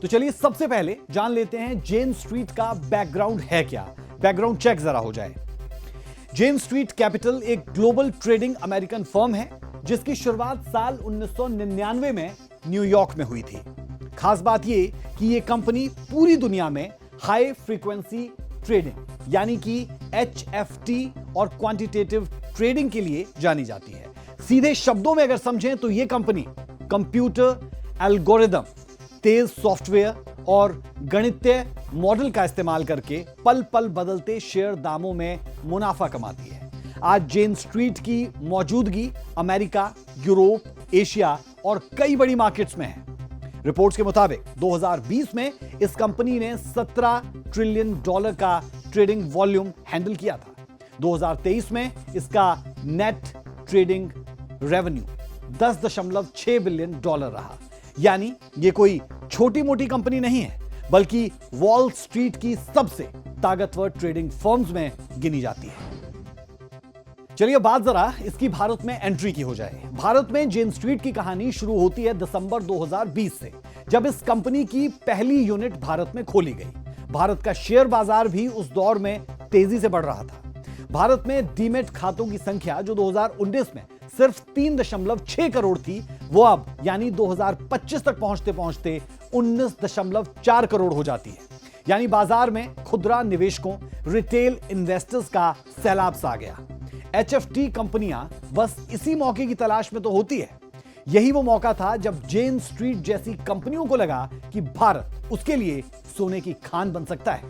तो चलिए सबसे पहले जान लेते हैं जेन स्ट्रीट का बैकग्राउंड है क्या। बैकग्राउंड चेक जरा हो जाए। जेन स्ट्रीट कैपिटल एक ग्लोबल ट्रेडिंग अमेरिकन फर्म है जिसकी शुरुआत साल 1999 में न्यूयॉर्क में हुई थी। खास बात यह कि यह कंपनी पूरी दुनिया में हाई फ्रीक्वेंसी ट्रेडिंग यानी कि HFT और क्वांटिटेटिव ट्रेडिंग के लिए जानी जाती है। सीधे शब्दों में अगर समझें तो यह कंपनी कंप्यूटर एल्गोरिदम, तेज सॉफ्टवेयर और गणितीय मॉडल का इस्तेमाल करके पल पल बदलते शेयर दामों में मुनाफा कमाती है। आज जेन स्ट्रीट की मौजूदगी अमेरिका, यूरोप, एशिया और कई बड़ी मार्केट्स में है। रिपोर्ट्स के मुताबिक 2020 में इस कंपनी ने $17 ट्रिलियन का ट्रेडिंग वॉल्यूम हैंडल किया था। 2023 में इसका नेट ट्रेडिंग रेवेन्यू $10.6 बिलियन रहा। यानी ये कोई छोटी मोटी कंपनी नहीं है, बल्कि वॉल स्ट्रीट की सबसे ताकतवर ट्रेडिंग फर्म्स में गिनी जाती है। चलिए बात जरा इसकी भारत में एंट्री की हो जाए। भारत में जेन स्ट्रीट की कहानी शुरू होती है दिसंबर 2020 से, जब इस कंपनी की पहली यूनिट भारत में खोली गई। भारत का शेयर बाजार भी उस दौर में तेजी से बढ़ रहा था। भारत में डीमेट खातों की संख्या जो 2019 में सिर्फ 3.6 करोड़ थी, वो अब यानी 2025 तक पहुंचते पहुंचते 19.4 करोड़ हो जाती है। यानी बाजार में खुदरा निवेशकों, रिटेल इन्वेस्टर्स का सैलाब सा आ गया। HFT कंपनियां बस इसी मौके की तलाश में तो होती है। यही वो मौका था जब जेन स्ट्रीट जैसी कंपनियों को लगा कि भारत उसके लिए सोने की खान बन सकता है।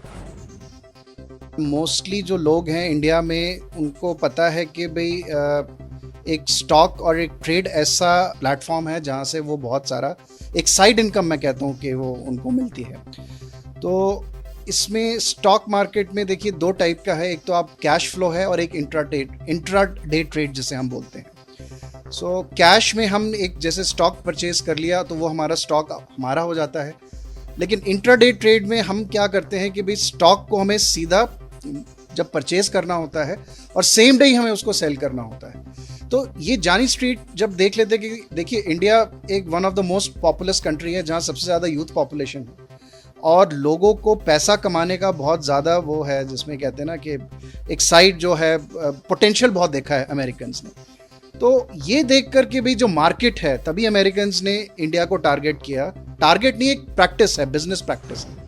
मोस्टली जो लोग हैं इंडिया में, उनको पता है कि भाई एक स्टॉक और एक ट्रेड ऐसा प्लेटफॉर्म है जहाँ से वो बहुत सारा एक साइड इनकम मैं कहता हूँ कि वो उनको मिलती है। तो इसमें स्टॉक मार्केट में देखिए दो टाइप का है, एक तो आप कैश फ्लो है और एक इंट्राडे ट्रेड जिसे हम बोलते हैं। सो कैश में हम एक जैसे स्टॉक परचेज कर लिया तो वो हमारा स्टॉक हमारा हो जाता है। लेकिन इंट्राडे ट्रेड में हम क्या करते हैं कि भाई स्टॉक को हमें सीधा जब परचेज करना होता है और सेम डे ही हमें उसको सेल करना होता है। तो ये जानी स्ट्रीट जब देख लेते कि देखिए इंडिया एक one of the most populous country है जहाँ सबसे ज़्यादा यूथ पॉपुलेशन है और लोगों को पैसा कमाने का बहुत ज़्यादा वो है, जिसमें कहते हैं ना कि एक साइड जो है पोटेंशियल बहुत देखा है अमेरिकन्स ने। तो ये देख कर के भी जो मार्केट है तभी अमेरिकन्स ने इंडिया को टारगेट किया। टारगेट नहीं, एक प्रैक्टिस है, बिजनेस प्रैक्टिस है।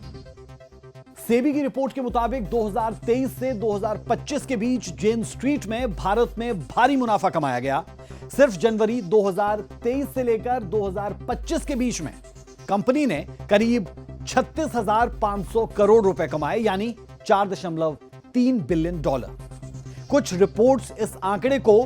सेबी की रिपोर्ट के मुताबिक 2023 से 2025 के बीच जेन स्ट्रीट में भारत में भारी मुनाफा कमाया गया। सिर्फ जनवरी 2023 से लेकर 2025 के बीच में कंपनी ने करीब 36,500 करोड़ रुपए कमाए, यानी $4.3 बिलियन। कुछ रिपोर्ट्स इस आंकड़े को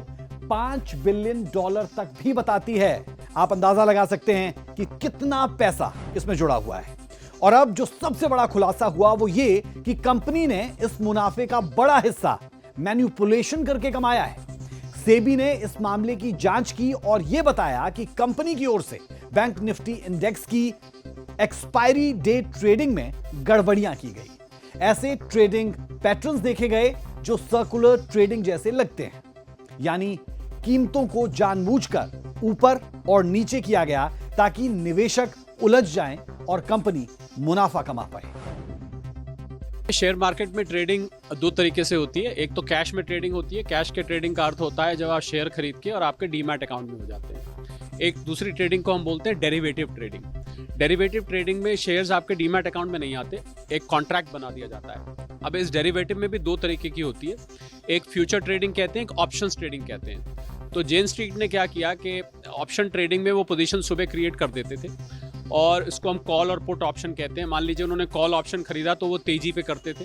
$5 बिलियन तक भी बताती है। आप अंदाजा लगा सकते हैं कि कितना पैसा इसमें जुड़ा हुआ है। और अब जो सबसे बड़ा खुलासा हुआ वो ये कि कंपनी ने इस मुनाफे का बड़ा हिस्सा मैनिपुलेशन करके कमाया है। सेबी ने इस मामले की जांच की और यह बताया कि कंपनी की ओर से बैंक निफ्टी इंडेक्स की एक्सपायरी डेट ट्रेडिंग में गड़बड़ियां की गई। ऐसे ट्रेडिंग पैटर्न्स देखे गए जो सर्कुलर ट्रेडिंग जैसे लगते हैं, यानी कीमतों को जानबूझकर ऊपर और नीचे किया गया ताकि निवेशक उलझ जाएं और कंपनी मुनाफा कमा पाए। शेयर मार्केट में ट्रेडिंग दो तरीके से होती है। एक तो कैश में ट्रेडिंग होती है। कैश के ट्रेडिंग का अर्थ होता है जब आप शेयर खरीद के और आपके डीमैट अकाउंट में हो जाते हैं। एक दूसरी ट्रेडिंग को हम बोलते हैं डेरिवेटिव ट्रेडिंग। डेरिवेटिव ट्रेडिंग में शेयर्स आपके डीमैट अकाउंट में नहीं आते, एक कॉन्ट्रैक्ट बना दिया जाता है। अब इस डेरिवेटिव में भी दो तरीके की होती है, एक फ्यूचर ट्रेडिंग कहते हैं, एक ऑप्शंस ट्रेडिंग कहते हैं। तो जेन स्ट्रीट ने क्या किया कि ऑप्शन ट्रेडिंग में वो पोजीशन सुबह क्रिएट कर देते थे और इसको हम कॉल और पुट ऑप्शन कहते हैं। मान लीजिए उन्होंने कॉल ऑप्शन खरीदा तो वो तेजी पे करते थे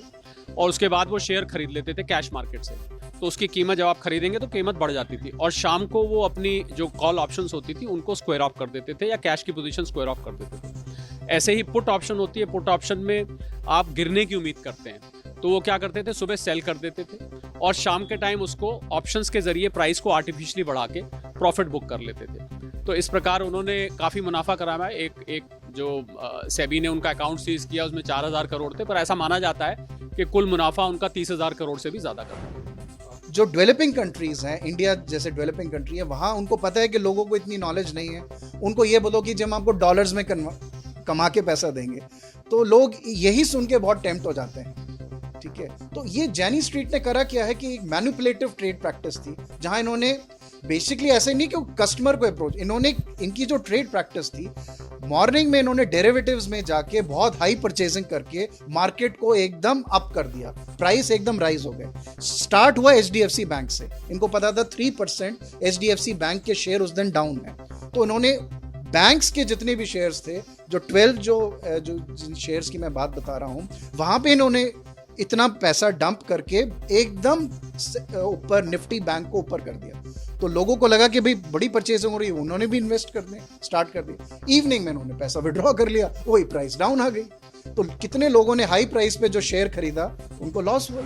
और उसके बाद वो शेयर खरीद लेते थे कैश मार्केट से। तो उसकी कीमत जब आप खरीदेंगे तो कीमत बढ़ जाती थी और शाम को वो अपनी जो कॉल ऑप्शंस होती थी उनको स्क्वायर ऑफ कर देते थे या कैश की पोजीशन स्क्वायर ऑफ कर देते थे। ऐसे ही पुट ऑप्शन होती है। पुट ऑप्शन में आप गिरने की उम्मीद करते हैं तो वो क्या करते थे, सुबह सेल कर देते थे और शाम के टाइम उसको ऑप्शंस के जरिए प्राइस को आर्टिफिशियली बढ़ा के प्रॉफिट बुक कर लेते थे। तो इस प्रकार उन्होंने काफ़ी मुनाफा कराया। एक जो सेबी ने उनका अकाउंट सीज किया उसमें 4,000 करोड़ थे, पर ऐसा माना जाता है कि कुल मुनाफा उनका 30,000 करोड़ से भी ज़्यादा था। जो डेवलपिंग कंट्रीज़ हैं, इंडिया जैसे डेवलपिंग कंट्री है, वहाँ उनको पता है कि लोगों को इतनी नॉलेज नहीं है। उनको ये बोलो कि जब हम आपको डॉलर्स में कमा के पैसा देंगे। तो लोग यही सुन के बहुत टेम्प्ट हो जाते हैं, ठीक है। तो ये जैनी स्ट्रीट ने करा क्या है कि एक मैनिपुलेटिव ट्रेड प्रैक्टिस थी, जहां इन्होंने बेसिकली ऐसे नहीं कि कस्टमर को अप्रोच, इन्होंने इनकी जो ट्रेड प्रैक्टिस थी, मॉर्निंग में इन्होंने डेरिवेटिव्स में जाके बहुत हाई परचेजिंग करके मार्केट को एकदम अप कर दिया, प्राइस एकदम राइज हो गए। स्टार्ट हुआ एचडीएफसी बैंक से, इनको पता था 3% एचडीएफसी बैंक के शेयर उस दिन डाउन है, तो इन्होंने बैंक्स के जितने भी शेयर्स थे, जो 12 जो जिन शेयर्स की मैं बात बता रहा हूं, वहां पे इन्होंने इतना पैसा डंप करके एकदम ऊपर निफ्टी बैंक को ऊपर कर दिया। तो लोगों को लगा कि भाई बड़ी परचेजिंग हो रही है, उन्होंने भी इन्वेस्ट करने स्टार्ट कर दिया। इवनिंग में उन्होंने पैसा विड्रॉ कर लिया, वही प्राइस डाउन आ गई। तो कितने लोगों ने हाई प्राइस पे जो शेयर खरीदा उनको लॉस हुआ।